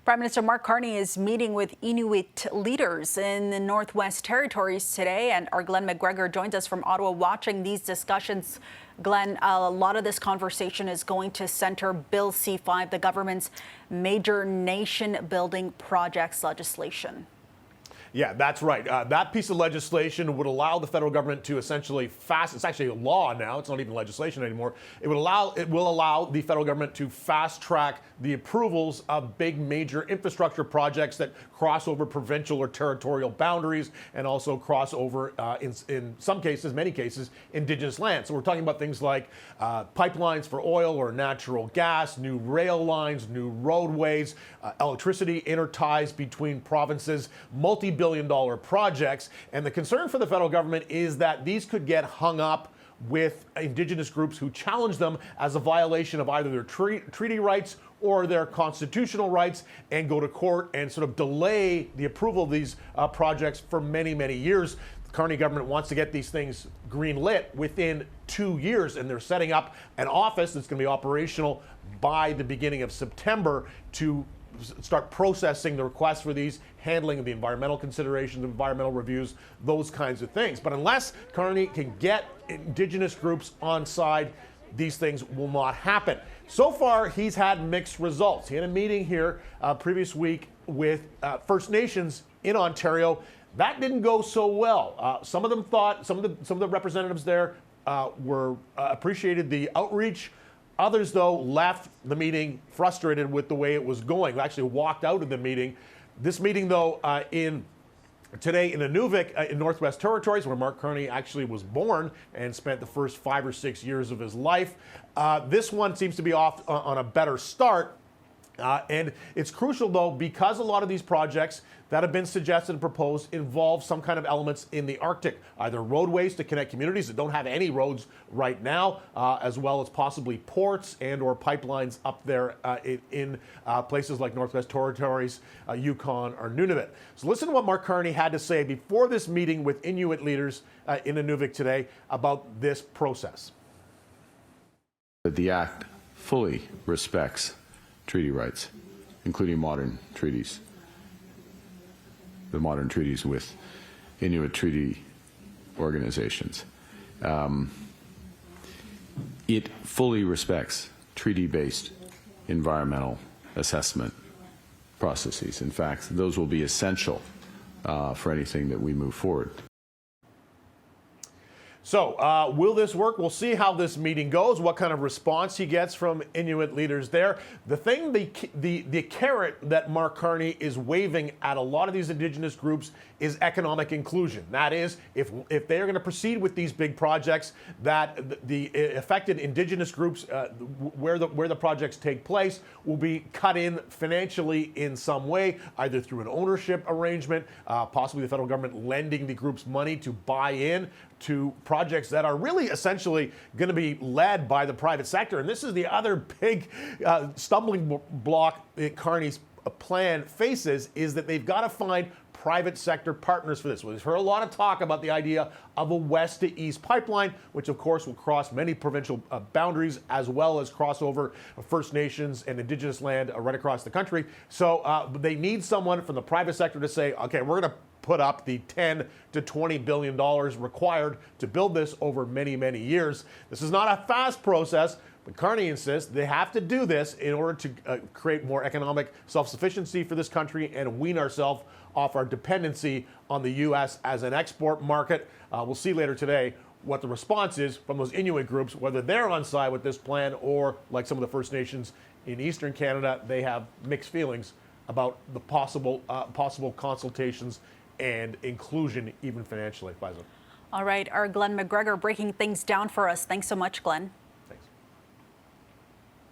Prime Minister Mark Carney is meeting with Inuit leaders in the Northwest Territories today, and our Glen McGregor joins us from Ottawa watching these discussions. Glen, a lot of this conversation is going to center Bill C-5, the government's major nation-building projects legislation. Yeah, that's right. That piece of legislation would allow the federal government to essentially it's actually a law now, it's not even legislation anymore. It will allow the federal government to fast track the approvals of big major infrastructure projects that cross over provincial or territorial boundaries and also cross over, in some cases, many cases, Indigenous land. So we're talking about things like pipelines for oil or natural gas, new rail lines, new roadways, electricity interties between provinces, multi-billion-dollar projects. And the concern for the federal government is that these could get hung up with Indigenous groups who challenge them as a violation of either their treaty rights or their constitutional rights and go to court and sort of delay the approval of these projects for many, many years. The Carney government wants to get these things green-lit within 2 years, and they're setting up an office that's going to be operational by the beginning of September to start processing the requests for these, handling the environmental considerations, environmental reviews, those kinds of things. But unless Carney can get Indigenous groups on side, these things will not happen. So far, he's had mixed results. He had a meeting here previous week with First Nations in Ontario. That didn't go so well. Some of them thought, some of the representatives there appreciated the outreach. Others, though, left the meeting frustrated with the way it was going. They actually walked out of the meeting. This meeting, though, today in Inuvik, in Northwest Territories, where Mark Carney actually was born and spent the first 5 or 6 years of his life. This one seems to be off on a better start. And it's crucial, though, because a lot of these projects that have been suggested and proposed involve some kind of elements in the Arctic, either roadways to connect communities that don't have any roads right now, as well as possibly ports and or pipelines up there in places like Northwest Territories, Yukon, or Nunavut. So listen to what Mark Carney had to say before this meeting with Inuit leaders in Inuvik today about this process. The Act fully respects treaty rights, including modern treaties. The modern treaties with Inuit treaty organizations. It fully respects treaty-based environmental assessment processes. In fact, those will be essential for anything that we move forward. So will this work? We'll see how this meeting goes, what kind of response he gets from Inuit leaders there. The thing, the carrot that Mark Carney is waving at a lot of these Indigenous groups is economic inclusion. That is, if they are going to proceed with these big projects, that the affected Indigenous groups where the projects take place will be cut in financially in some way, either through an ownership arrangement, possibly the federal government lending the groups money to buy in to projects that are really essentially going to be led by the private sector. And this is the other big stumbling block that Carney's plan faces, is that they've got to find private sector partners for this. We've heard a lot of talk about the idea of a west to east pipeline, which of course will cross many provincial boundaries, as well as cross over First Nations and Indigenous land right across the country. So they need someone from the private sector to say, okay, we're going to put up the $10 to $20 billion required to build this over many, many years. This is not a fast process, but Carney insists they have to do this in order to create more economic self-sufficiency for this country and wean ourselves off our dependency on the U.S. as an export market. We'll see later today what the response is from those Inuit groups, whether they're on side with this plan or, like some of the First Nations in Eastern Canada, they have mixed feelings about the possible consultations and inclusion, even financially. Faisal. All right, our Glen McGregor breaking things down for us. Thanks so much, Glen.